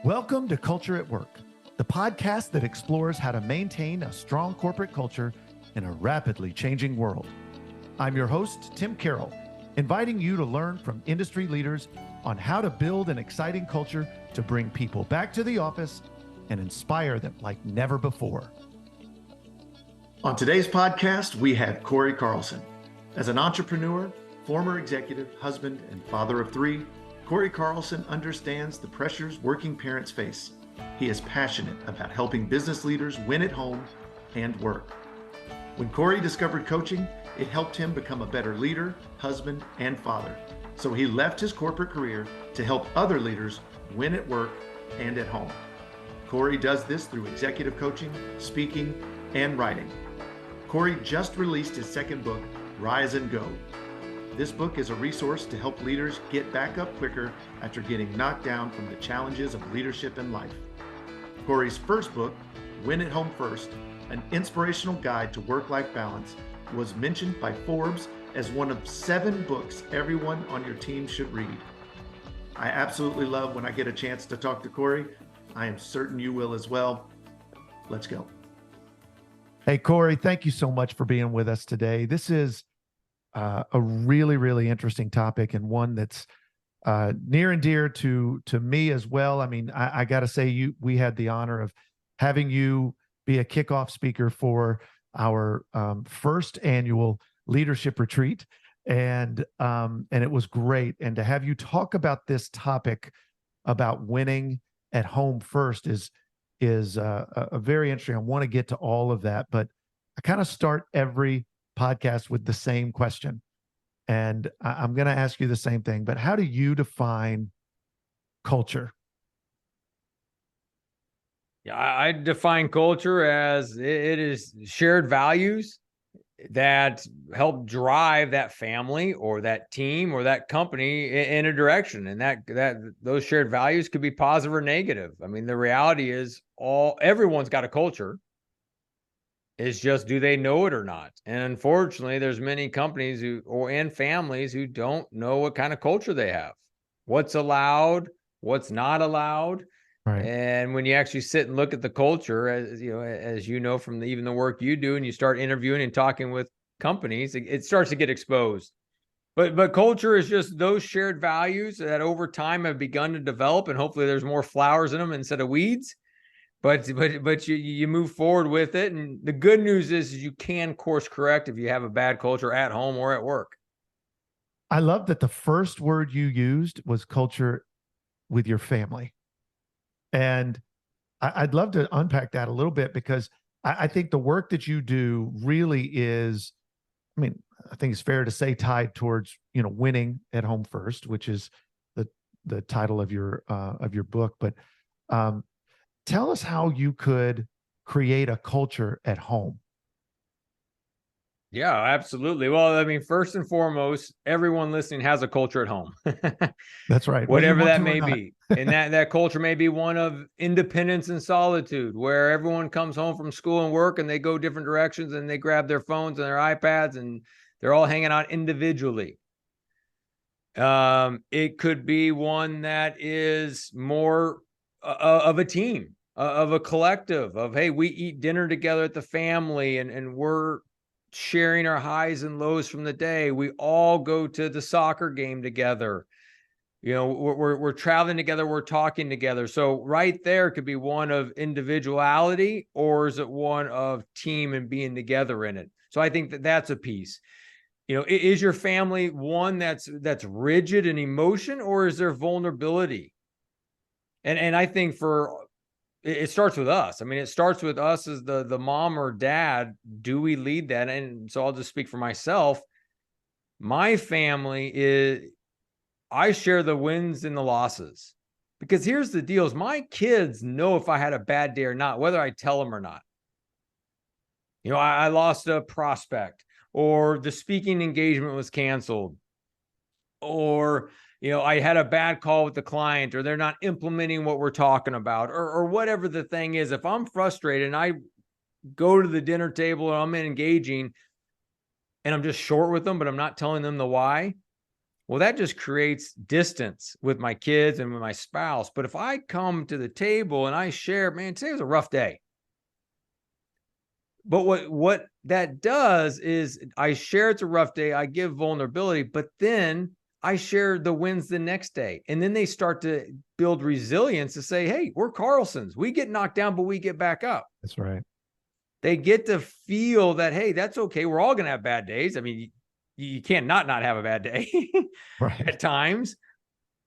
Welcome to Culture at Work, the podcast that explores how to maintain a strong corporate culture in a rapidly changing world. I'm your host, Tim Carroll, inviting you to learn from industry leaders on how to build an exciting culture to bring people back to the office and inspire them like never before. On today's podcast, we have Cory Carlson. As an entrepreneur, former executive, husband, and father of three, Cory Carlson understands the pressures working parents face. He is passionate about helping business leaders win at home and work. When Cory discovered coaching, it helped him become a better leader, husband, and father. So he left his corporate career to help other leaders win at work and at home. Cory does this through executive coaching, speaking, and writing. Cory just released his second book, Rise and Go. This book is a resource to help leaders get back up quicker after getting knocked down from the challenges of leadership and life. Cory's first book, Win at Home First, an inspirational guide to work-life balance, was mentioned by Forbes as one of 7 books everyone on your team should read. I absolutely love when I get a chance to talk to Cory. I am certain you will as well. Let's go. Hey, Cory, thank you so much for being with us today. This is a really, really interesting topic, and one that's near and dear to me as well. I mean, I got to say, we had the honor of having you be a kickoff speaker for our first annual leadership retreat, and it was great. And to have you talk about this topic about winning at home first is a very interesting. I want to get to all of that, but I kind of start every podcast with the same question, and I'm going to ask you the same thing. But how do you define culture? Yeah, I define culture as it is shared values that help drive that family or that team or that company in a direction, and that those shared values could be positive or negative. I mean, the reality is everyone's got a culture. It's just, do they know it or not? And unfortunately, there's many companies and families who don't know what kind of culture they have, what's allowed, what's not allowed. Right. And when you actually sit and look at the culture, as you know from even the work you do, and you start interviewing and talking with companies, it starts to get exposed. But culture is just those shared values that over time have begun to develop, and hopefully there's more flowers in them instead of weeds. But you move forward with it, and the good news is you can course correct if you have a bad culture at home or at work. I love that the first word you used was culture with your family. And I'd love to unpack that a little bit, because I think the work that you do really is, I mean, I think it's fair to say tied towards, winning at home first, which is the title of your book. But tell us how you could create a culture at home. Yeah, absolutely. Well, I mean, first and foremost, everyone listening has a culture at home. That's right. Whatever that may be. And that culture may be one of independence and solitude, where everyone comes home from school and work and they go different directions and they grab their phones and their iPads and they're all hanging out individually. It could be one that is more of a team, of a collective, of, hey, we eat dinner together at the family and we're sharing our highs and lows from the day. We all go to the soccer game together. We're traveling together, we're talking together. So right there could be one of individuality, or is it one of team and being together in it? So I think that's a piece. Is your family one that's rigid in emotion, or is there vulnerability? And I think it starts with us. I mean, it starts with us as the mom or dad. Do we lead that? And so I'll just speak for myself. My family I share the wins and the losses, because here's the deal: is my kids know if I had a bad day or not, whether I tell them or not. I lost a prospect, or the speaking engagement was canceled, or I had a bad call with the client, or they're not implementing what we're talking about, or whatever the thing is. If I'm frustrated and I go to the dinner table and I'm engaging and I'm just short with them, but I'm not telling them the why, Well, that just creates distance with my kids and with my spouse. But if I come to the table and I share, man, today was a rough day. But what that does is I share it's a rough day, I give vulnerability, but then I share the wins the next day. And then they start to build resilience to say, hey, we're Carlsons. We get knocked down, but we get back up. That's right. They get to feel that, hey, that's okay. We're all going to have bad days. I mean, you can't not have a bad day Right. at times.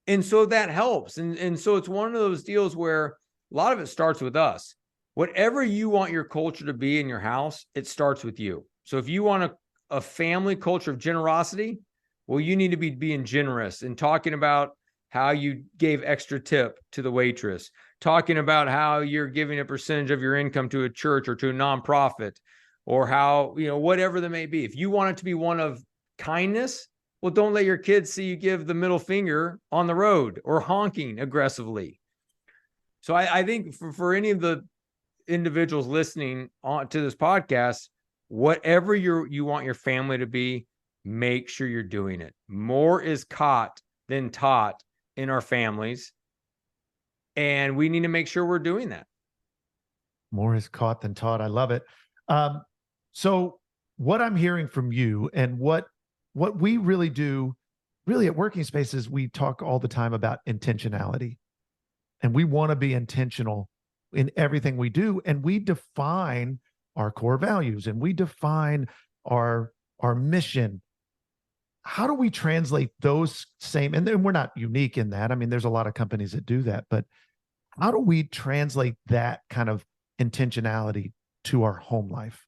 And so that helps. And so it's one of those deals where a lot of it starts with us. Whatever you want your culture to be in your house, it starts with you. So if you want a family culture of generosity, well, you need to be being generous and talking about how you gave extra tip to the waitress, talking about how you're giving a percentage of your income to a church or to a nonprofit, or how, whatever that may be. If you want it to be one of kindness, well, don't let your kids see you give the middle finger on the road or honking aggressively. So I think for any of the individuals listening on to this podcast, whatever you want your family to be, make sure you're doing it. More is caught than taught in our families, and we need to make sure we're doing that. More is caught than taught. I love it. So what I'm hearing from you, and what we really do, really at Working Spaces, we talk all the time about intentionality, and we want to be intentional in everything we do, and we define our core values, and we define our mission. How do we translate those same, and then we're not unique in that. I mean, there's a lot of companies that do that, but how do we translate that kind of intentionality to our home life?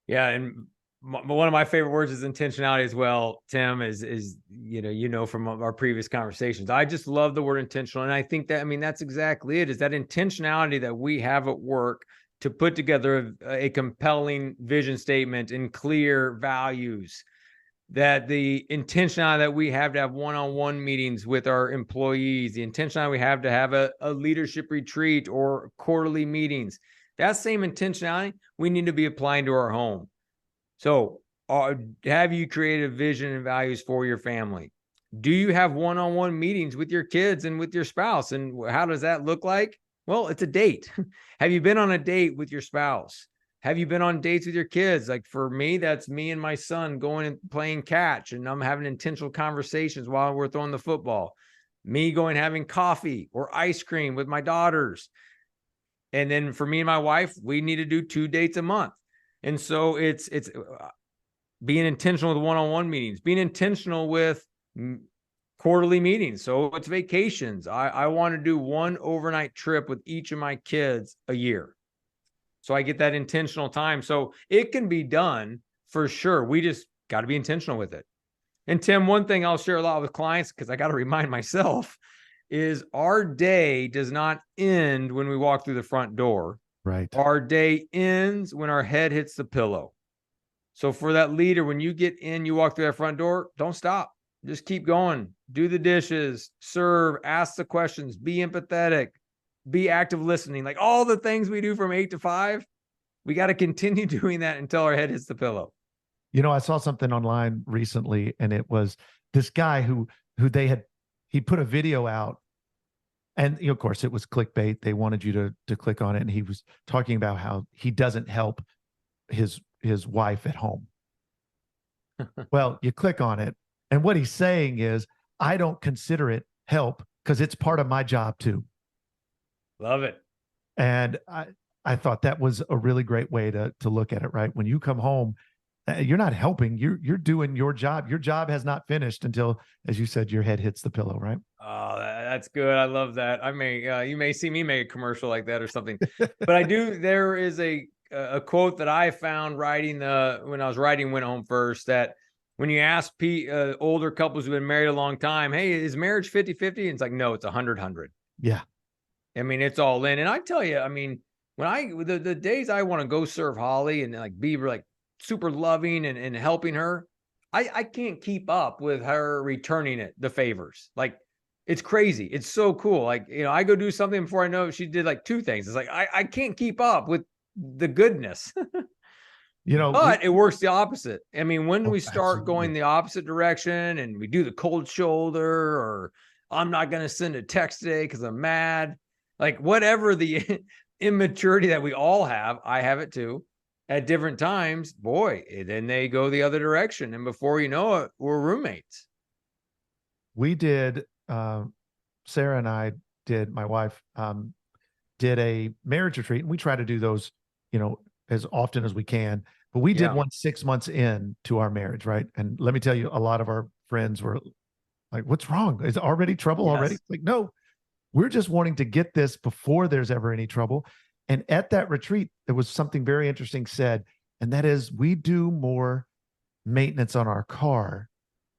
Yeah, and one of my favorite words is intentionality as well, Tim, is from our previous conversations. I just love the word intentional. And I think that, that's exactly it, is that intentionality that we have at work to put together a compelling vision statement and clear values, that the intentionality that we have to have one-on-one meetings with our employees, the intentionality we have to have a leadership retreat or quarterly meetings, that same intentionality we need to be applying to our home. So have you created a vision and values for your family? Do you have one-on-one meetings with your kids and with your spouse? And how does that look like? Well, it's a date. Have you been on a date with your spouse? Have you been on dates with your kids? Like for me, that's me and my son going and playing catch, and I'm having intentional conversations while we're throwing the football. Me going having coffee or ice cream with my daughters. And then for me and my wife, we need to do 2 dates a month. And so it's being intentional with one-on-one meetings, being intentional with quarterly meetings. So it's vacations. I want to do one overnight trip with each of my kids a year. So I get that intentional time. So it can be done for sure. We just got to be intentional with it. And Tim, one thing I'll share a lot with clients, because I got to remind myself, is our day does not end when we walk through the front door. Right. Our day ends when our head hits the pillow. So for that leader, when you get in, you walk through that front door, don't stop. Just keep going. Do the dishes, serve, ask the questions, be empathetic, be active listening. Like all the things we do from 8 to 5, we got to continue doing that until our head hits the pillow. I saw something online recently, and it was this guy who he put a video out, and of course it was clickbait. They wanted you to click on it, and he was talking about how he doesn't help his wife at home. Well, you click on it, and what he's saying is, I don't consider it help because it's part of my job too. Love it. And I thought that was a really great way to look at it, right? When you come home, you're not helping, you're doing your job. Your job has not finished until, as you said, your head hits the pillow, right? Oh, that's good. I love that. You may see me make a commercial like that or something, but I do. There is a quote that I found when I was writing Went Home First, that when you ask older couples who've been married a long time, hey, is marriage 50-50? And it's like, no, it's 100-100. Yeah. It's all in. And I tell you, when the days I want to go serve Holly and like be like super loving and helping her, I can't keep up with her returning the favors. Like, it's crazy. It's so cool. Like, I go do something before I know she did like 2 things. It's like, I can't keep up with the goodness. You know, But it works the opposite. I mean, when we oh, start absolutely. going the opposite direction and we do the cold shoulder, or I'm not going to send a text today because I'm mad, like whatever the immaturity that we all have, I have it too at different times, boy, then they go the other direction. And before you know it, we're roommates. We did, Sarah and I did, my wife, did a marriage retreat, and we try to do those, you know, as often as we can. But we did Yeah. one 6 months in to our marriage, right? And let me tell you, a lot of our friends were like, "What's wrong? Is already trouble already?" Yes. Like, no, we're just wanting to get this before there's ever any trouble. And at that retreat, there was something very interesting said, and that is, we do more maintenance on our car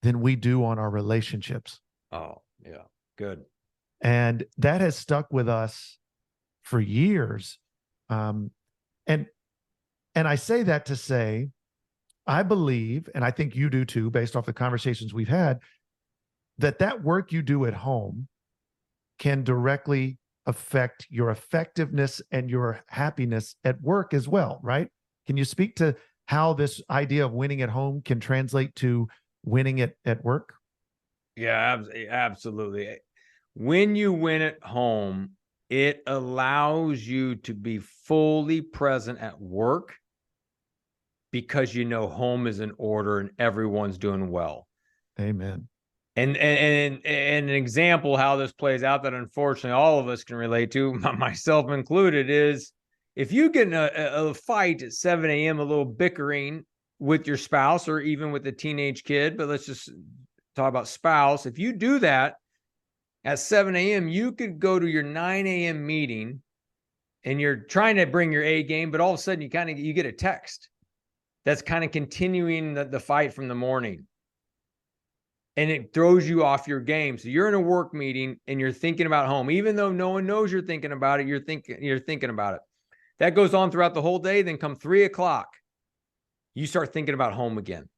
than we do on our relationships. Oh, yeah. Good. And that has stuck with us for years. Um, and and I say that to say, I believe, and I think you do too, based off the conversations we've had, that that work you do at home can directly affect your effectiveness and your happiness at work as well, right? Can you speak to how this idea of winning at home can translate to winning at work? Yeah, absolutely. When you win at home, it allows you to be fully present at work because you know home is in order and everyone's doing well. Amen. And an example how this plays out that unfortunately all of us can relate to, myself included, is if you get in a fight at 7 a.m., a little bickering with your spouse or even with a teenage kid, but let's just talk about spouse. If you do that at 7 a.m., you could go to your 9 a.m. meeting and you're trying to bring your A game, but all of a sudden you get a text that's kind of continuing the fight from the morning. And it throws you off your game. So you're in a work meeting and you're thinking about home, even though no one knows you're thinking about it. You're thinking about it. That goes on throughout the whole day. Then come 3:00, you start thinking about home again.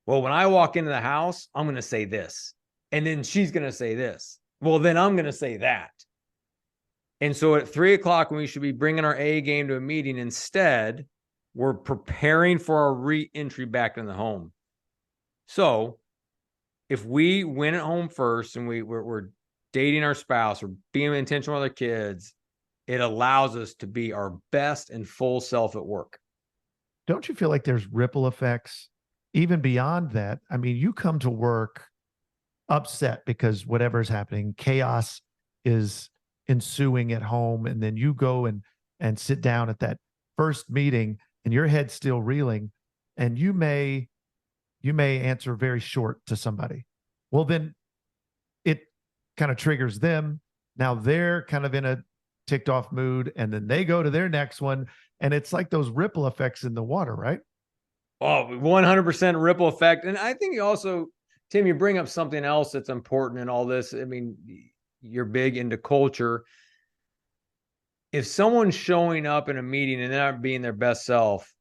Well, when I walk into the house, I'm going to say this, and then she's going to say this. Well, then I'm going to say that. And so at 3:00, when we should be bringing our A game to a meeting, instead, we're preparing for our re-entry back in the home. So if we win at home first and we're dating our spouse or being intentional with our kids, it allows us to be our best and full self at work. Don't you feel like there's ripple effects even beyond that? I mean, you come to work upset because whatever's happening, chaos is ensuing at home, and then you go and sit down at that first meeting and your head's still reeling, and you may answer very short to somebody. Well, then it kind of triggers them. Now they're kind of in a ticked off mood, and then they go to their next one. And it's like those ripple effects in the water, right? Oh, 100% ripple effect. And I think you also, Tim, you bring up something else that's important in all this. I mean, you're big into culture. If someone's showing up in a meeting and they're not being their best self,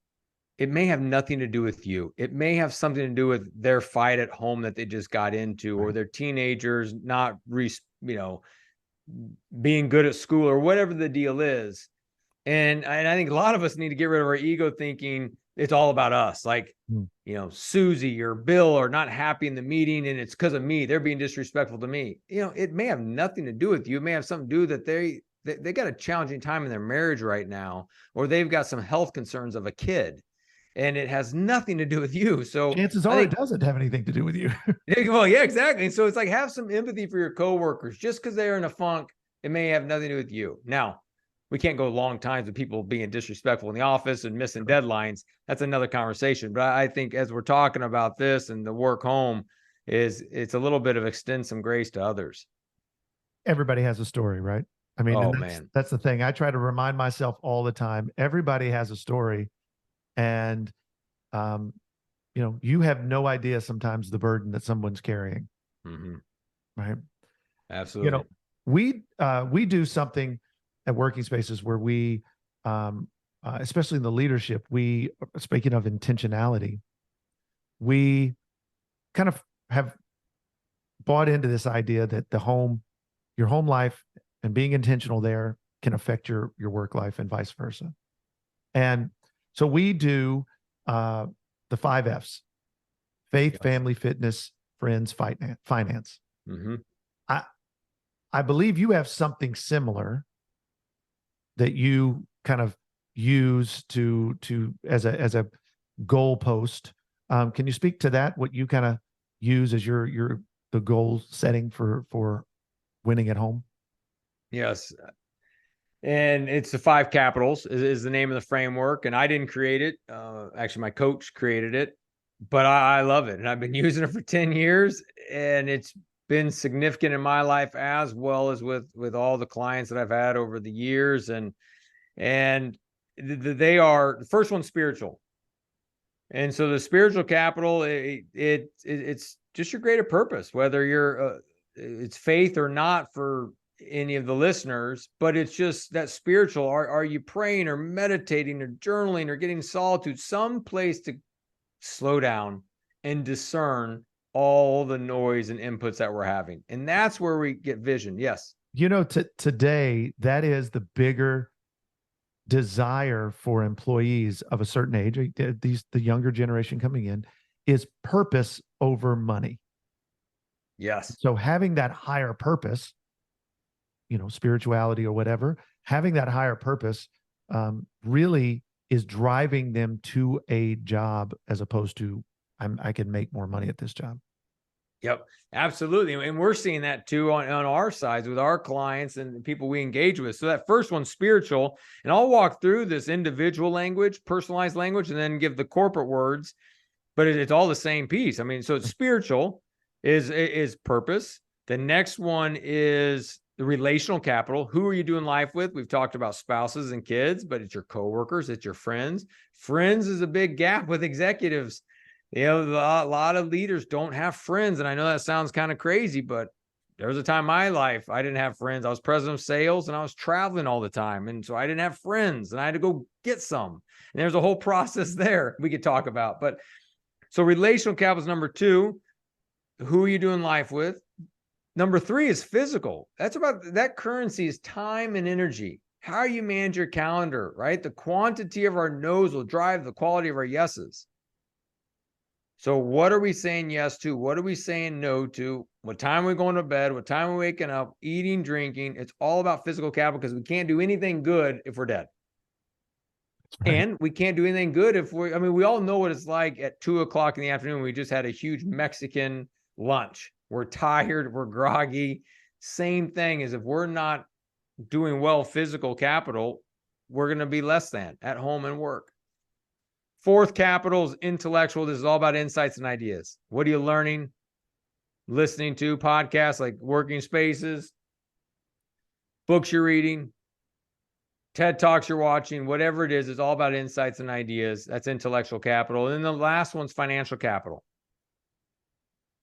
it may have nothing to do with you. It may have something to do with their fight at home that they just got into, or their teenagers not, being good at school, or whatever the deal is. And I think a lot of us need to get rid of our ego thinking it's all about us. Like, Susie or Bill are not happy in the meeting and it's because of me. They're being disrespectful to me. It may have nothing to do with you. It may have something to do that they got a challenging time in their marriage right now, or they've got some health concerns of a kid, and it has nothing to do with you. So Chances I are it think, doesn't have anything to do with you. well, yeah, exactly. And so it's like, have some empathy for your coworkers. Just because they're in a funk, it may have nothing to do with you. Now, we can't go long times with people being disrespectful in the office and missing deadlines. That's another conversation. But I think as we're talking about this and the work home, it's a little bit of extend some grace to others. Everybody has a story, right? I mean, Oh and that's, man. that's the thing. I try to remind myself all the time. Everybody has a story, and um, you have no idea sometimes the burden that someone's carrying, Mm-hmm. right? You know, Absolutely. we do something at working spaces where we, especially in the leadership, we, speaking of intentionality, we kind of have bought into this idea that your home life and being intentional there can affect your work life and vice versa. And So we do the 5 F's: faith, Yes. family, fitness, friends, finance. Mm-hmm. I I believe you have something similar that you kind of use to as a goalpost. Can you speak to that? What you kind of use as your the goal setting for winning at home? Yes. And it's the 5 capitals is the name of the framework. And I didn't create it. Actually, my coach created it, but I love it. And I've been using it for 10 years, and it's been significant in my life as well as with all the clients that I've had over the years. And they are, the first one, spiritual. And so the spiritual capital, it's just your greater purpose, whether you're it's faith or not for any of the listeners, but it's just that spiritual. Are you praying or meditating or journaling or getting solitude, some place to slow down and discern all the noise and inputs that we're having? And that's where we get vision. Yes. Today, that is the bigger desire for employees of a certain age, the younger generation coming in, is purpose over money. Yes. So having that higher purpose, spirituality or whatever, having that higher purpose really is driving them to a job as opposed to I can make more money at this job. Yep, absolutely. And we're seeing that too on our sides with our clients and the people we engage with. So that first one's spiritual, and I'll walk through this individual language, personalized language, and then give the corporate words, but it's all the same piece. I mean, so it's spiritual is purpose. The next one is the relational capital. Who are you doing life with? We've talked about spouses and kids, but it's your coworkers, it's your friends. Friends is a big gap with executives. A lot of leaders don't have friends. And I know that sounds kind of crazy, but there was a time in my life I didn't have friends. I was president of sales and I was traveling all the time. And so I didn't have friends and I had to go get some. And there's a whole process there we could talk about. But so relational capital is number 2. Who are you doing life with? Number 3 is physical. That's about that currency is time and energy. How you manage your calendar, right? The quantity of our no's will drive the quality of our yeses. So what are we saying yes to? What are we saying no to? What time are we going to bed? What time are we waking up? Eating, drinking. It's all about physical capital because we can't do anything good if we're dead. Right. And we can't do anything good if we all know what it's like at 2:00 in the afternoon. We just had a huge Mexican lunch. We're tired. We're groggy. Same thing as if we're not doing well physical capital, we're going to be less than at home and work. 4th capital is intellectual. This is all about insights and ideas. What are you learning? Listening to podcasts like Working Spaces, books you're reading, TED Talks you're watching, whatever it is, it's all about insights and ideas. That's intellectual capital. And then the last one's financial capital.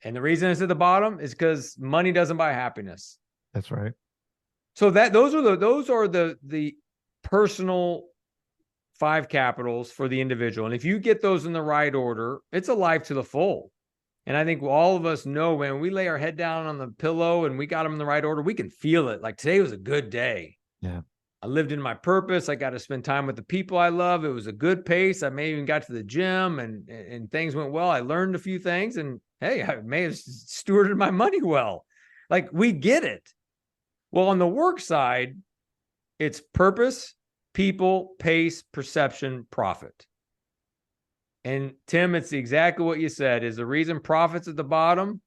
And the reason it's at the bottom is because money doesn't buy happiness. That's right. So those are the personal 5 capitals for the individual. And if you get those in the right order, it's a life to the full. And I think all of us know when we lay our head down on the pillow and we got them in the right order, we can feel it. Like today was a good day. Yeah. I lived in my purpose. I got to spend time with the people I love. It was a good pace. I may even got to the gym and things went well. I learned a few things and hey, I may have stewarded my money well. Like we get it. Well, on the work side, it's purpose, people, pace, perception, profit. And Tim, it's exactly what you said is the reason profit's at the bottom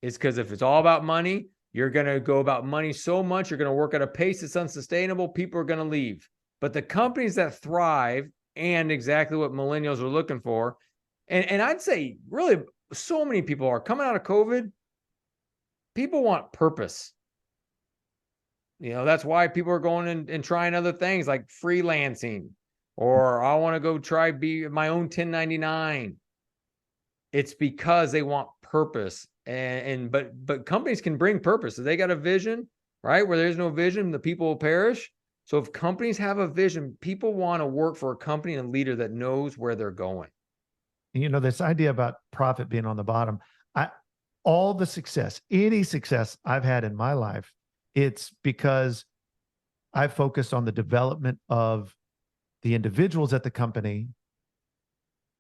is because if it's all about money, you're going to go about money so much, you're going to work at a pace that's unsustainable. People are going to leave. But the companies that thrive and exactly what millennials are looking for, and I'd say really so many people are coming out of COVID, people want purpose. That's why people are going and trying other things like freelancing, or I want to go try be my own 1099. It's because they want purpose. But companies can bring purpose. So they got a vision, right? Where there's no vision, the people will perish. So if companies have a vision, people want to work for a company and a leader that knows where they're going. This idea about profit being on the bottom, all the success, any success I've had in my life, it's because I focused on the development of the individuals at the company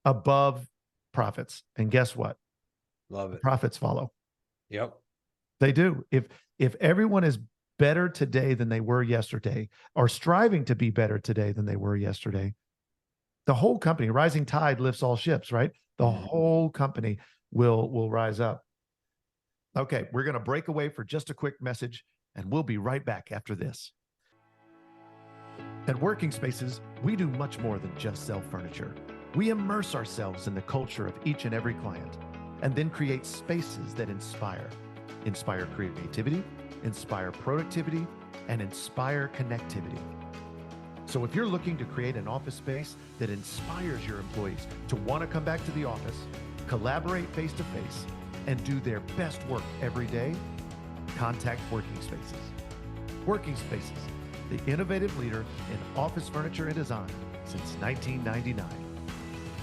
above profits. And guess what? Love The it. profits follow. Yep. They do. If everyone is better today than they were yesterday, or striving to be better today than they were yesterday, the whole company, rising tide lifts all ships, right? The whole company will rise up. Okay, we're going to break away for just a quick message, and we'll be right back after this. At Working Spaces, we do much more than just sell furniture. We immerse ourselves in the culture of each and every client, and then create spaces that inspire creativity, inspire productivity, and inspire connectivity. So if you're looking to create an office space that inspires your employees to want to come back to the office, collaborate face-to-face, and do their best work every day, contact Working Spaces. Working Spaces, the innovative leader in office furniture and design since 1999.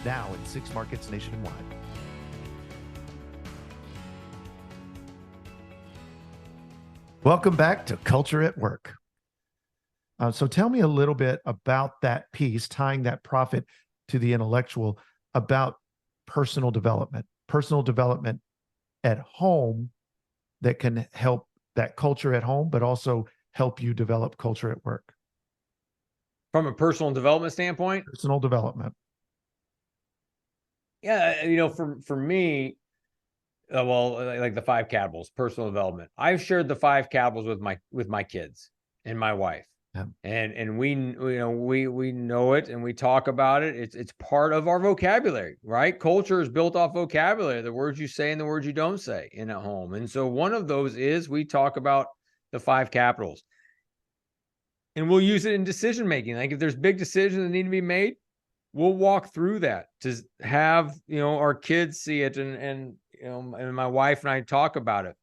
Now in 6 markets nationwide. Welcome back to Culture at Work. So tell me a little bit about that piece, tying that profit to the intellectual, about personal development at home that can help that culture at home, but also help you develop culture at work. From a personal development standpoint? Personal development. Yeah, for me, like the 5 capital's personal development. I've shared the 5 capitals with my kids and my wife. Yeah. And we know it, and we talk about it. It's part of our vocabulary, right? Culture is built off vocabulary, the words you say and the words you don't say in a home. And so one of those is we talk about the 5 capitals. And we'll use it in decision making. Like if there's big decisions that need to be made, we'll walk through that to have, our kids see it and my wife and I talk about it.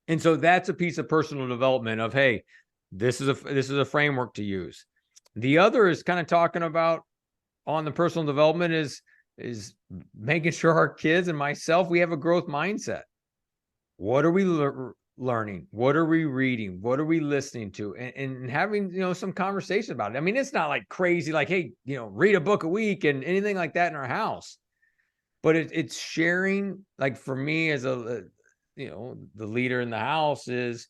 And so that's a piece of personal development of, hey, this is a framework to use. The other is kind of talking about on the personal development is making sure our kids and myself, we have a growth mindset. What are we learning? What are we reading? What are we listening to? And having, some conversation about it. I mean, it's not like crazy, like, hey, read a book a week and anything like that in our house. But it's sharing, like for me as the leader in the house is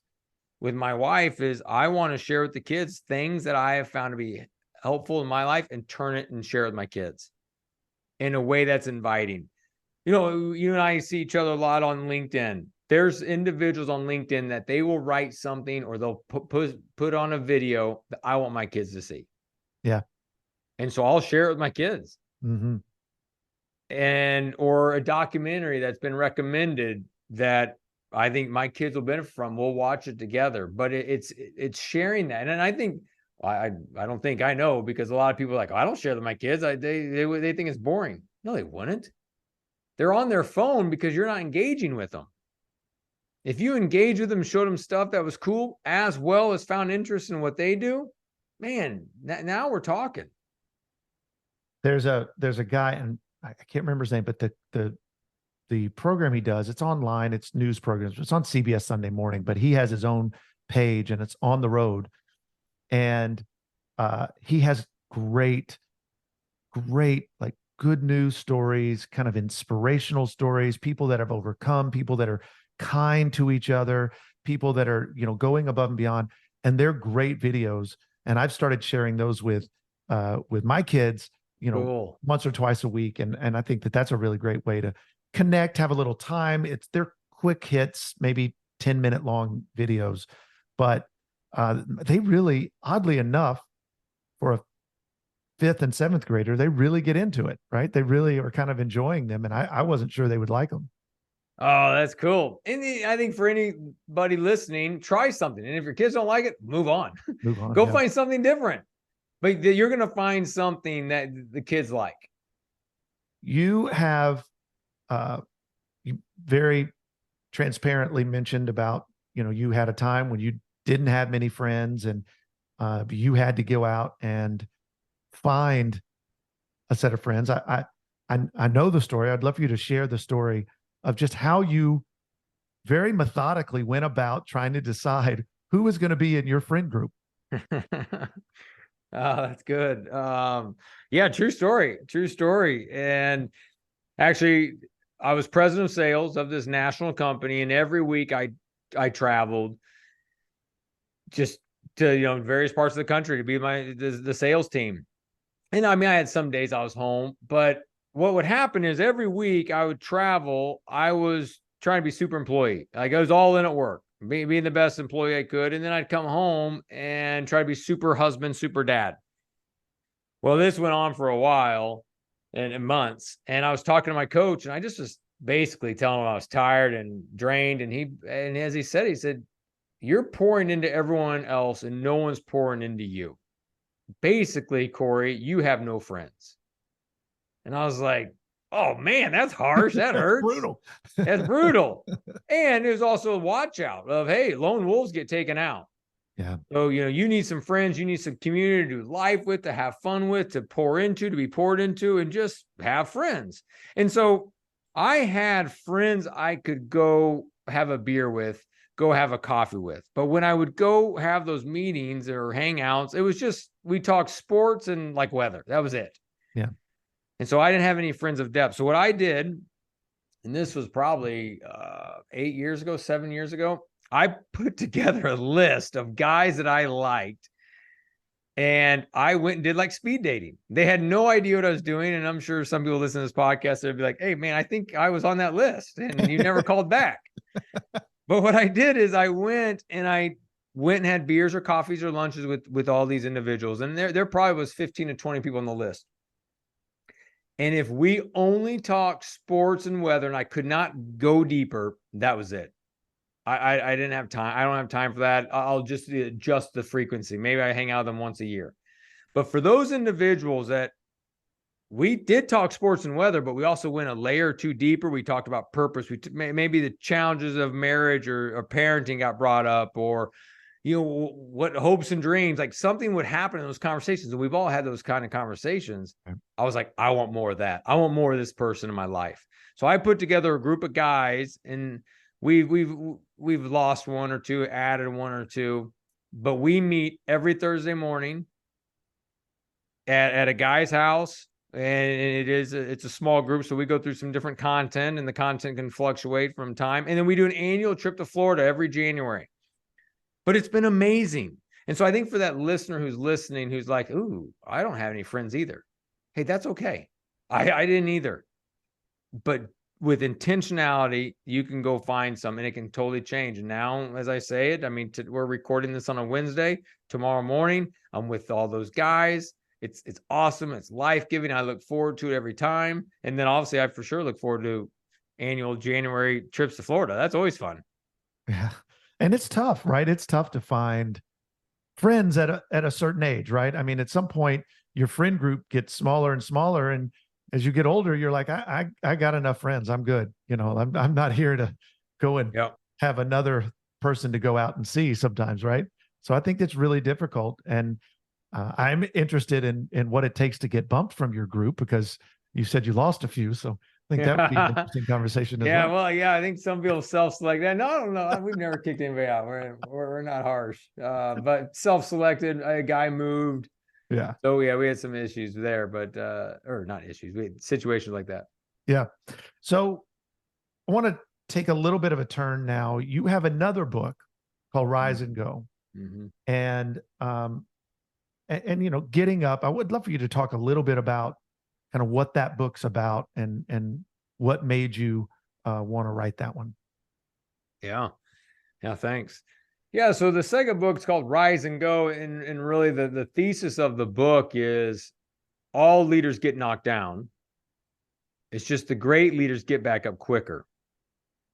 with my wife is I want to share with the kids things that I have found to be helpful in my life and turn it and share with my kids in a way that's inviting. You and I see each other a lot on LinkedIn. There's individuals on LinkedIn that they will write something or they'll put on a video that I want my kids to see. Yeah. And so I'll share it with my kids. Mm-hmm. Or a documentary that's been recommended that I think my kids will benefit from. We'll watch it together, but it's sharing that. And I think I don't think I know, because a lot of people are like, oh, I don't share with my kids. They think it's boring. No, they wouldn't. They're on their phone because you're not engaging with them. If you engage with them, showed them stuff that was cool, as well as found interest in what they do, man, now we're talking. There's a guy, and I can't remember his name, but the program he does, it's online, it's news programs, it's on CBS Sunday Morning, but he has his own page and it's on the road. And he has great, like good news stories, kind of inspirational stories, people that have overcome, people that are kind to each other, people that are, going above and beyond. And they're great videos. And I've started sharing those with my kids, Cool. once or twice a week. And I think that that's a really great way to connect, have a little time. They're quick hits, maybe 10-minute long videos, but they really, oddly enough, for a 5th and 7th grader, they really get into it, right? They really are kind of enjoying them. And I wasn't sure they would like them. Oh, that's cool. And I think for anybody listening, try something. And if your kids don't like it, move on. Move on. Go find something different. But you're going to find something that the kids like. You have you very transparently mentioned about, you had a time when you didn't have many friends, and you had to go out and find a set of friends. I know the story. I'd love for you to share the story of just how you very methodically went about trying to decide who was going to be in your friend group. Oh, that's good. Yeah, true story. True story. And actually, I was president of sales of this national company, and every week I traveled just to various parts of the country to be the sales team. And I mean, I had some days I was home, but what would happen is every week I would travel. I was trying to be super employee. Like I was all in at work, being the best employee I could. And then I'd come home and try to be super husband, super dad. Well, this went on for a while and months. And I was talking to my coach and I just was basically telling him I was tired and drained. And as he said, you're pouring into everyone else and no one's pouring into you. Basically, Cory, you have no friends. And I was like, oh man, that's harsh. That hurts. Brutal. That's brutal. And there's also a watch out of, hey, lone wolves get taken out. Yeah. So, you need some friends, you need some community to do life with, to have fun with, to pour into, to be poured into, and just have friends. And so I had friends I could go have a beer with, go have a coffee with. But when I would go have those meetings or hangouts, it was just, we talked sports and like weather. That was it. Yeah. And so I didn't have any friends of depth. So what I did, and this was probably 8 years ago, 7 years ago, I put together a list of guys that I liked. And I went and did like speed dating. They had no idea what I was doing. And I'm sure some people listen to this podcast, they'd be like, hey, man, I think I was on that list and you never called back. But what I did is I went and had beers or coffees or lunches with all these individuals. And there probably was 15 to 20 people on the list. And if we only talked sports and weather and I could not go deeper, that was it. I didn't have time. I don't have time for that. I'll just adjust the frequency. Maybe I hang out with them once a year. But for those individuals that we did talk sports and weather, but we also went a layer or two deeper. We talked about purpose. Maybe the challenges of marriage or parenting got brought up, or what hopes and dreams, like something would happen in those conversations. And we've all had those kind of conversations. Okay. I was like, I want more of that. I want more of this person in my life. So I put together a group of guys, and we've lost one or two, added one or two, but we meet every Thursday morning at a guy's house. And it's a small group. So we go through some different content, and the content can fluctuate from time. And then we do an annual trip to Florida every January. But it's been amazing. And so I think for that listener who's listening, who's like, ooh, I don't have any friends either. Hey, that's okay. I didn't either. But with intentionality, you can go find some, and it can totally change. And now, as I say it, I mean, we're recording this on a Wednesday. Tomorrow morning, I'm with all those guys. It's awesome. It's life-giving. I look forward to it every time. And then obviously I for sure look forward to annual January trips to Florida. That's always fun. Yeah. And it's tough, right? It's tough to find friends at a certain age, right? I mean, at some point your friend group gets smaller and smaller. And as you get older, you're like, I got enough friends. I'm good. I'm not here to go and have another person to go out and see sometimes. Right. So I think that's really difficult. And I'm interested in what it takes to get bumped from your group, because you said you lost a few. So I think that would be an interesting conversation as well. Well, I think some people self-select that. No, I don't know. We've never kicked anybody out. We're not harsh. But self-selected, a guy moved. Yeah. So we had some issues there, but or not issues. We had situations like that. Yeah. So I want to take a little bit of a turn now. You have another book called Rise and Go. Mm-hmm. And getting up. I would love for you to talk a little bit about kind of what that book's about and what made you want to write that one. Yeah. Thanks. Yeah. So the second book is called Rise and Go. And really the thesis of the book is all leaders get knocked down. It's just the great leaders get back up quicker.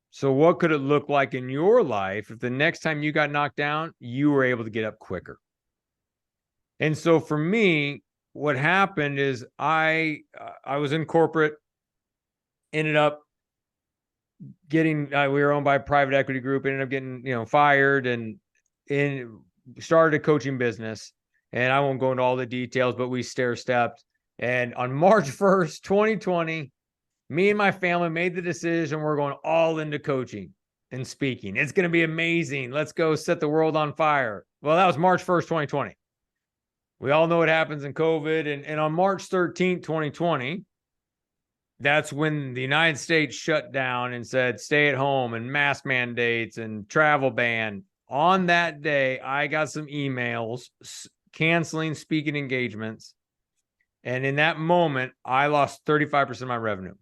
So what could it look like in your life if the next time you got knocked down, you were able to get up quicker? And so for me, what happened is I was in corporate, ended up getting, we were owned by a private equity group, ended up getting, fired and started a coaching business. And I won't go into all the details, but we stair-stepped. And on March 1st, 2020, me and my family made the decision we're going all into coaching and speaking. It's going to be amazing. Let's go set the world on fire. Well, that was March 1st, 2020. We all know what happens in COVID. And on March 13th, 2020, that's when the United States shut down and said, stay at home and mask mandates and travel ban. On that day, I got some emails canceling speaking engagements. And in that moment, I lost 35% of my revenue.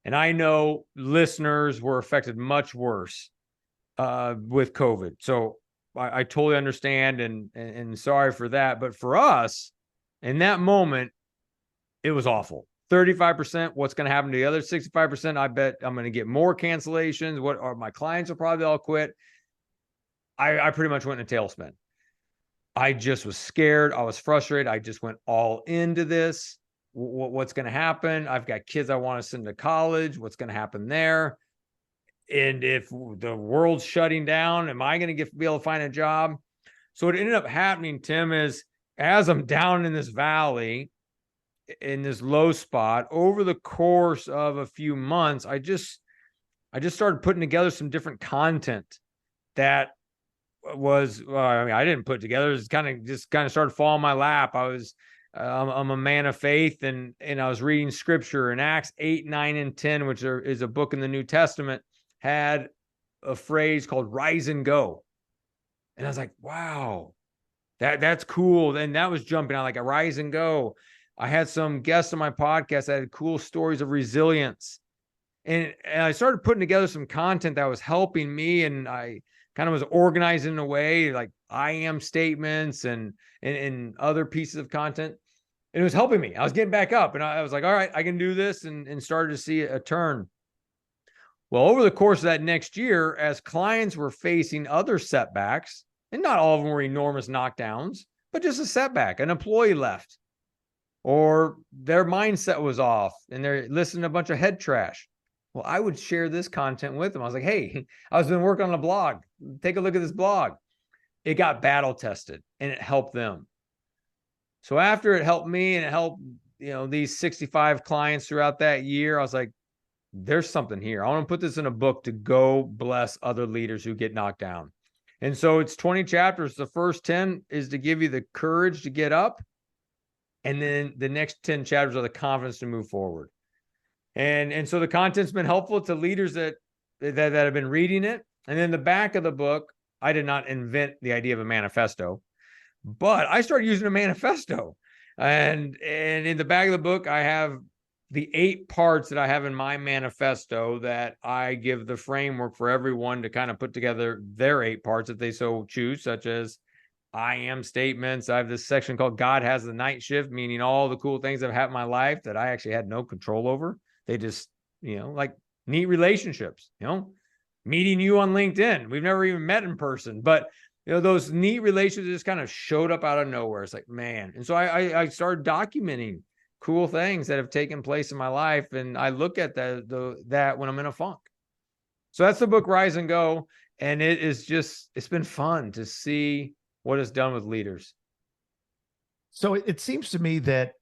And I know listeners were affected much worse with COVID. So I totally understand and sorry for that. But for us, in that moment, it was awful. 35%, what's going to happen to the other 65%? I bet I'm going to get more cancellations. What are my clients will probably all quit. I pretty much went in a tailspin. I just was scared. I was frustrated. I just went all into this. What's going to happen? I've got kids I want to send to college. What's going to happen there? And if the world's shutting down, am I going to be able to find a job? So what ended up happening, Tim, is as I'm down in this valley, in this low spot, over the course of a few months, I just started putting together some different content that was, I mean, I didn't put together. It's kind of started falling in my lap. I'm a man of faith, and I was reading scripture in Acts 8, 9, and 10, which is a book in the New Testament, had a phrase called rise and go. And I was like, wow, that's cool. And that was jumping out like a rise and go. I had some guests on my podcast that had cool stories of resilience. And I started putting together some content that was helping me. And I kind of was organized in a way like I am statements and other pieces of content. And it was helping me. I was getting back up and I was like, all right, I can do this, and started to see a turn. Well, over the course of that next year, as clients were facing other setbacks, and not all of them were enormous knockdowns, but just a setback, an employee left, or their mindset was off and they're listening to a bunch of head trash. Well, I would share this content with them. I was like, hey, I was been working on a blog. Take a look at this blog. It got battle tested and it helped them. So after it helped me and it helped, these 65 clients throughout that year, I was like, there's something here. I want to put this in a book to go bless other leaders who get knocked down. And so it's 20 chapters. The first 10 is to give you the courage to get up. And then the next 10 chapters are the confidence to move forward. And so the content's been helpful to leaders that have been reading it. And then the back of the book, I did not invent the idea of a manifesto, but I started using a manifesto. And in the back of the book, I have the 8 parts that I have in my manifesto that I give the framework for everyone to kind of put together their 8 parts if they so choose, such as I am statements. I have this section called God has the night shift, meaning all the cool things that have happened in my life that I actually had no control over. They just, like neat relationships, meeting you on LinkedIn. We've never even met in person, but those neat relationships just kind of showed up out of nowhere. It's like, man. And so I started documenting cool things that have taken place in my life. And I look at that when I'm in a funk. So that's the book, Rise and Go. And it's been fun to see what it's done with leaders. So it seems to me that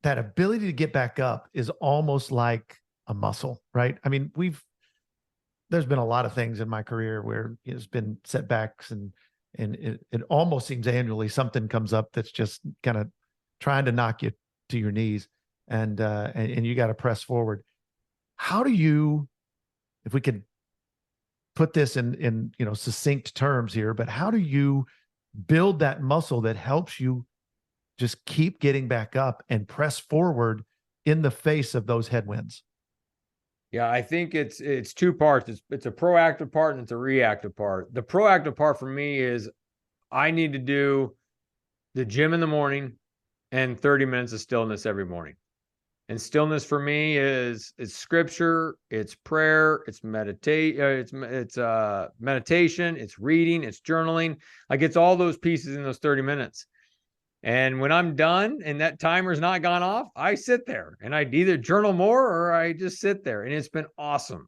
ability to get back up is almost like a muscle, right? I mean, there's been a lot of things in my career where there's been setbacks and it almost seems annually something comes up that's just kind of trying to knock you to your knees, and you got to press forward. How do you, if we could put this in succinct terms here, but how do you build that muscle that helps you just keep getting back up and press forward in the face of those headwinds? Yeah, I think it's 2 parts. It's a proactive part and it's a reactive part. The proactive part for me is I need to do the gym in the morning and 30 minutes of stillness every morning. And stillness for me is scripture, it's prayer, it's meditation, it's reading, it's journaling. Like it's all those pieces in those 30 minutes. And when I'm done and that timer's not gone off, I sit there and I either journal more or I just sit there, and it's been awesome.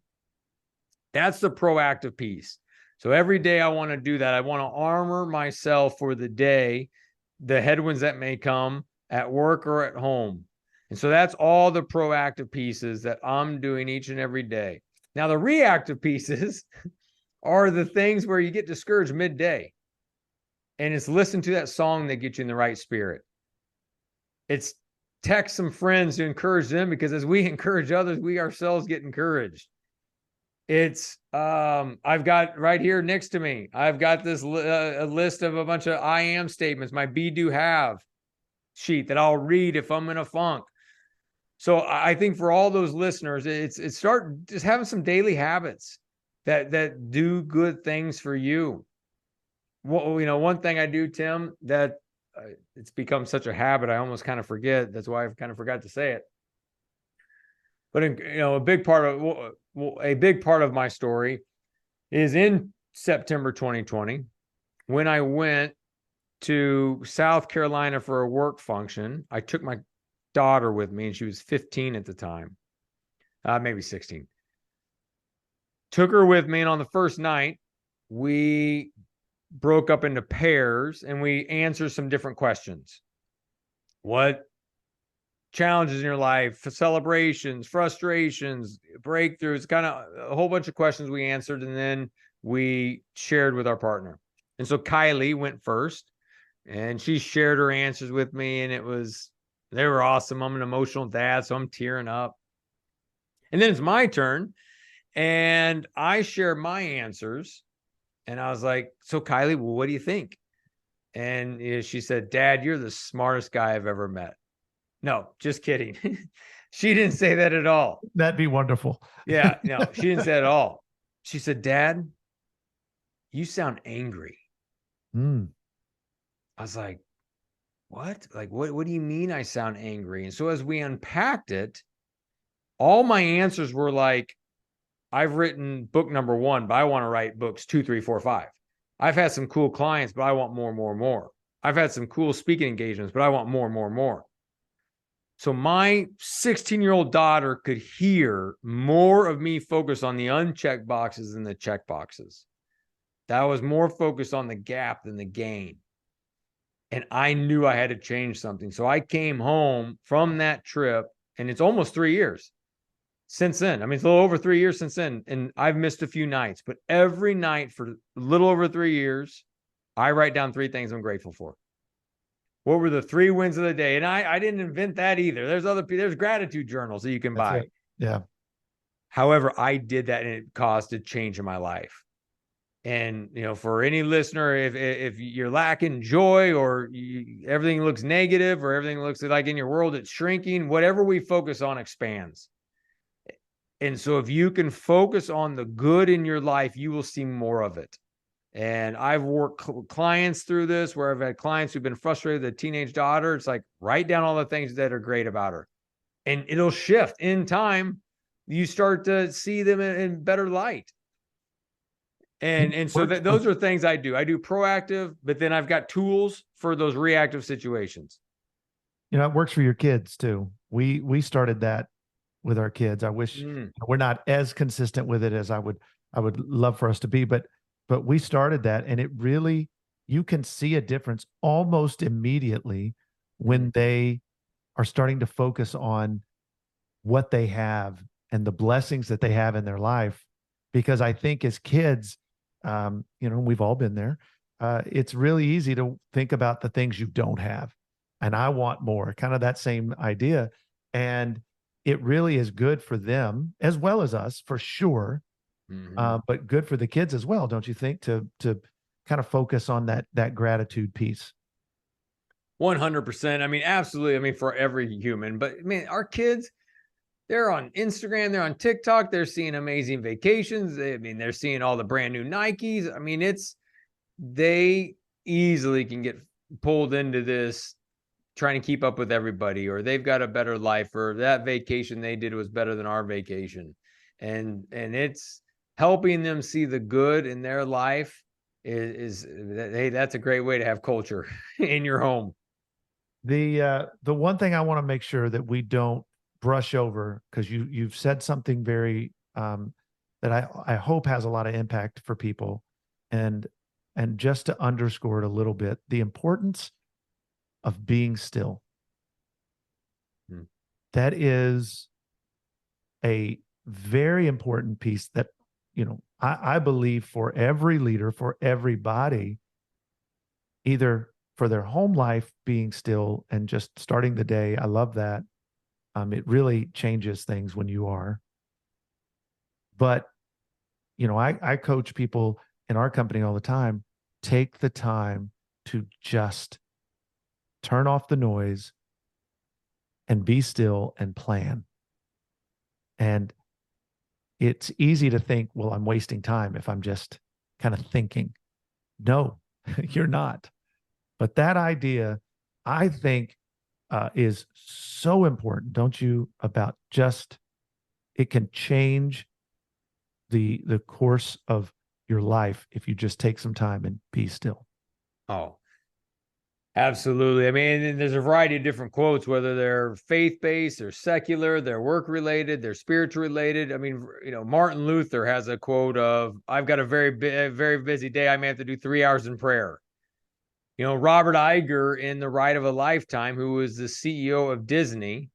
That's the proactive piece. So every day I want to do that. I want to armor myself for the day, the headwinds that may come at work or at home. And so that's all the proactive pieces that I'm doing each and every day. Now, the reactive pieces are the things where you get discouraged midday. And it's listen to that song that gets you in the right spirit. It's text some friends to encourage them, because as we encourage others, we ourselves get encouraged. It's I've got right here next to me, I've got this a list of a bunch of I am statements, my be do have sheet that I'll read if I'm in a funk. So I think for all those listeners, it's start just having some daily habits that do good things for you. Well, one thing I do, Tim, that it's become such a habit, I almost kind of forget. That's why I've kind of forgot to say it. But a big part of my story is in September 2020, when I went to South Carolina for a work function. I took my daughter with me, and she was 15 at the time, maybe 16. Took her with me, and on the first night, we broke up into pairs and we answered some different questions. What challenges in your life, celebrations, frustrations, breakthroughs, kind of a whole bunch of questions we answered, and then we shared with our partner. And so Kylie went first, and she shared her answers with me, and they were awesome. I'm an emotional dad, so I'm tearing up. And then it's my turn, and I share my answers, and I was like, so Kylie, well, what do you think? And she said, Dad, you're the smartest guy I've ever met. No, just kidding. She didn't say that at all. That'd be wonderful. Yeah, no, she didn't say that at all. She said, Dad, you sound angry. I was like, what? Like, what do you mean I sound angry? And so as we unpacked it, all my answers were like, I've written book number 1, but I want to write books 2, 3, 4, 5. I've had some cool clients, but I want more, more, more. I've had some cool speaking engagements, but I want more, more, more. So my 16-year-old daughter could hear more of me focus on the unchecked boxes than the check boxes. That was more focused on the gap than the gain. And I knew I had to change something. So I came home from that trip, and it's almost 3 years since then. I mean, it's a little over 3 years since then. And I've missed a few nights, but every night for a little over 3 years, I write down 3 things I'm grateful for. What were the 3 wins of the day? And I didn't invent that either. There's gratitude journals that you can buy. Yeah. However, I did that, and it caused a change in my life. And, for any listener, if you're lacking joy, or everything looks negative, or everything looks like in your world it's shrinking, whatever we focus on expands. And so if you can focus on the good in your life, you will see more of it. And I've worked clients through this, where I've had clients who've been frustrated with a teenage daughter. It's like, write down all the things that are great about her, and it'll shift in time. You start to see them in better light. And so those are things I do. I do proactive, but then I've got tools for those reactive situations. It works for your kids too. We started that with our kids. I wish we're not as consistent with it as I would love for us to be, but we started that, and it really, you can see a difference almost immediately when they are starting to focus on what they have and the blessings that they have in their life. Because I think as kids, we've all been there. It's really easy to think about the things you don't have, and I want more, kind of that same idea. And it really is good for them as well as us, for sure. But good for the kids as well, don't you think, to kind of focus on that gratitude piece? 100%. I mean, absolutely. I mean, for every human, but I mean, our kids, they're on Instagram, they're on TikTok, they're seeing amazing vacations. They're seeing all the brand new Nikes. I mean, they easily can get pulled into this, trying to keep up with everybody, or they've got a better life, or that vacation they did was better than our vacation. And it's helping them see the good in their life hey, that's a great way to have culture in your home. The one thing I want to make sure that we don't brush over, because you've said something very that I hope has a lot of impact for people, and just to underscore it a little bit, the importance of being still. That is a very important piece that, I believe, for every leader, for everybody, either for their home life being still and just starting the day. I love that. It really changes things when you are. But, I coach people in our company all the time. Take the time to just turn off the noise and be still and plan. And it's easy to think, well, I'm wasting time if I'm just kind of thinking. No, you're not. But that idea, I think, is so important, don't you? About just it can change the course of your life if you just take some time and be still. Oh, absolutely. I mean, and there's a variety of different quotes, whether they're faith-based, they're secular, they're work-related, they're spiritual-related. I mean, Martin Luther has a quote of, "I've got a very busy day. I may have to do 3 hours in prayer." Robert Iger in The Ride of a Lifetime, who was the CEO of Disney,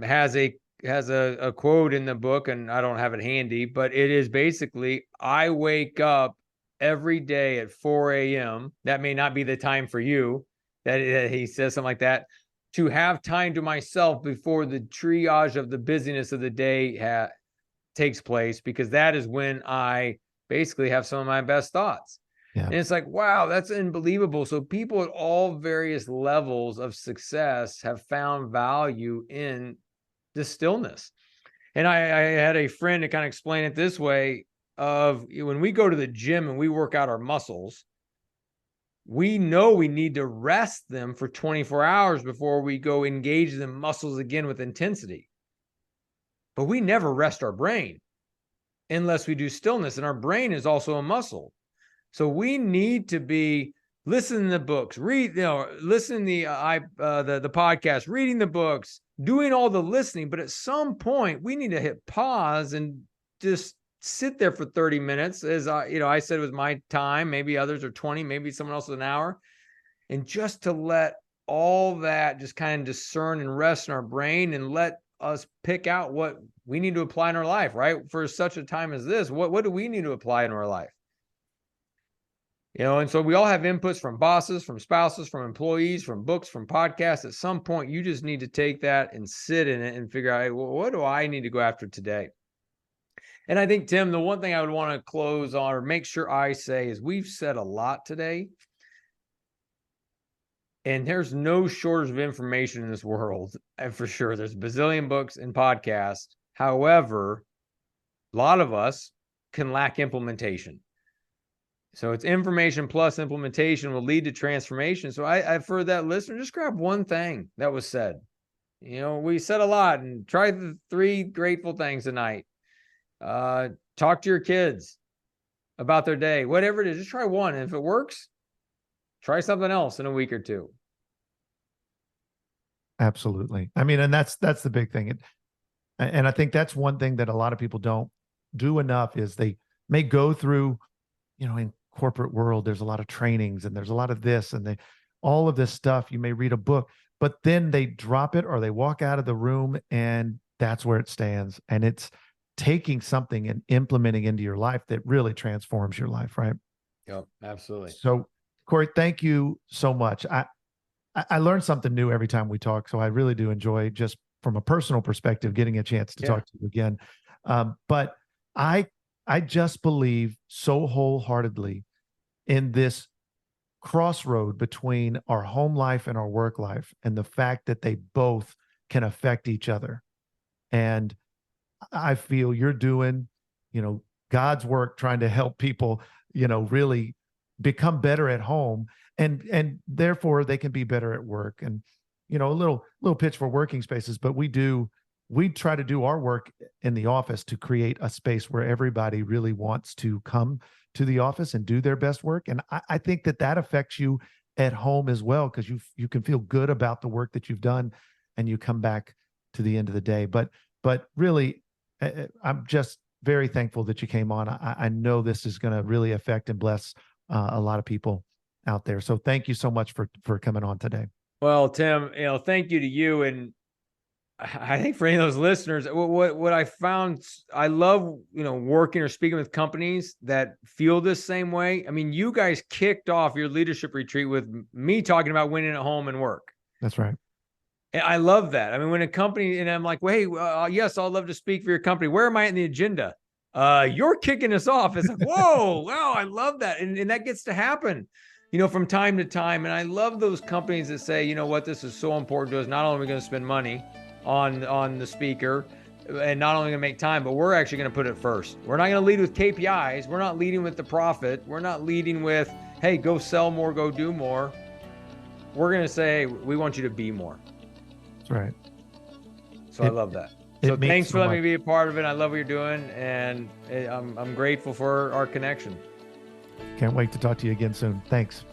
has a quote in the book, and I don't have it handy, but it is basically, "I wake up every day at 4 a.m." That may not be the time for you, that he says something like that, "to have time to myself before the triage of the busyness of the day takes place, because that is when I basically have some of my best thoughts." Yeah. And it's like, wow, that's unbelievable. So people at all various levels of success have found value in the stillness. And I had a friend to kind of explain it this way: of when we go to the gym and we work out our muscles, we know we need to rest them for 24 hours before we go engage the muscles again with intensity. But we never rest our brain unless we do stillness. And our brain is also a muscle. So we need to be listening to books, listening to the podcast, reading the books, doing all the listening. But at some point, we need to hit pause and just sit there for 30 minutes. As I said, it was my time. Maybe others are 20, maybe someone else is an hour, and just to let all that just kind of discern and rest in our brain, and let us pick out what we need to apply in our life. Right, for such a time as this, what do we need to apply in our life? And so we all have inputs from bosses, from spouses, from employees, from books, from podcasts. At some point, you just need to take that and sit in it and figure out, hey, well, what do I need to go after today? And I think, Tim, the one thing I would want to close on, or make sure I say, is we've said a lot today, and there's no shortage of information in this world. And for sure, there's a bazillion books and podcasts. However, a lot of us can lack implementation. So it's information plus implementation will lead to transformation. So I for that listener, just grab one thing that was said. We said a lot, and try the 3 grateful things tonight. Talk to your kids about their day, whatever it is, just try one. And if it works, try something else in a week or 2. Absolutely. I mean, and that's the big thing. And I think that's one thing that a lot of people don't do enough, is they may go through, in corporate world, there's a lot of trainings and there's a lot of this and all of this stuff. You may read a book, but then they drop it or they walk out of the room, and that's where it stands. And it's taking something and implementing into your life that really transforms your life, right? Yep, absolutely. So, Cory, thank you so much. I learn something new every time we talk, so I really do enjoy, just from a personal perspective, getting a chance to talk to you again. But I just believe so wholeheartedly in this crossroad between our home life and our work life, and the fact that they both can affect each other. And I feel you're doing, God's work, trying to help people, really become better at home, and therefore they can be better at work. And, a little pitch for working spaces, but we try to do our work in the office to create a space where everybody really wants to come to the office and do their best work. And I think that affects you at home as well, because you can feel good about the work that you've done, and you come back to the end of the day. But really, I'm just very thankful that you came on. I know this is going to really affect and bless a lot of people out there. So thank you so much for coming on today. Well, Tim, thank you to you. And I think for any of those listeners, what I found, I love, working or speaking with companies that feel this same way. I mean, you guys kicked off your leadership retreat with me talking about winning at home and work. That's right. And I love that. I mean, when a company, and I'm like, well, hey, yes, I'd love to speak for your company. Where am I in the agenda? You're kicking us off. It's like, whoa, wow, I love that. And that gets to happen, from time to time. And I love those companies that say, you know what, this is so important to us. Not only are we going to spend money on the speaker and not only going to make time, but we're actually going to put it first. We're not going to lead with KPIs. We're not leading with the profit. We're not leading with, hey, go sell more, go do more. We're going to say, we want you to be more. That's right. So I love that. So thanks for letting me be a part of it. I love what you're doing, and I'm grateful for our connection. Can't wait to talk to you again soon. Thanks.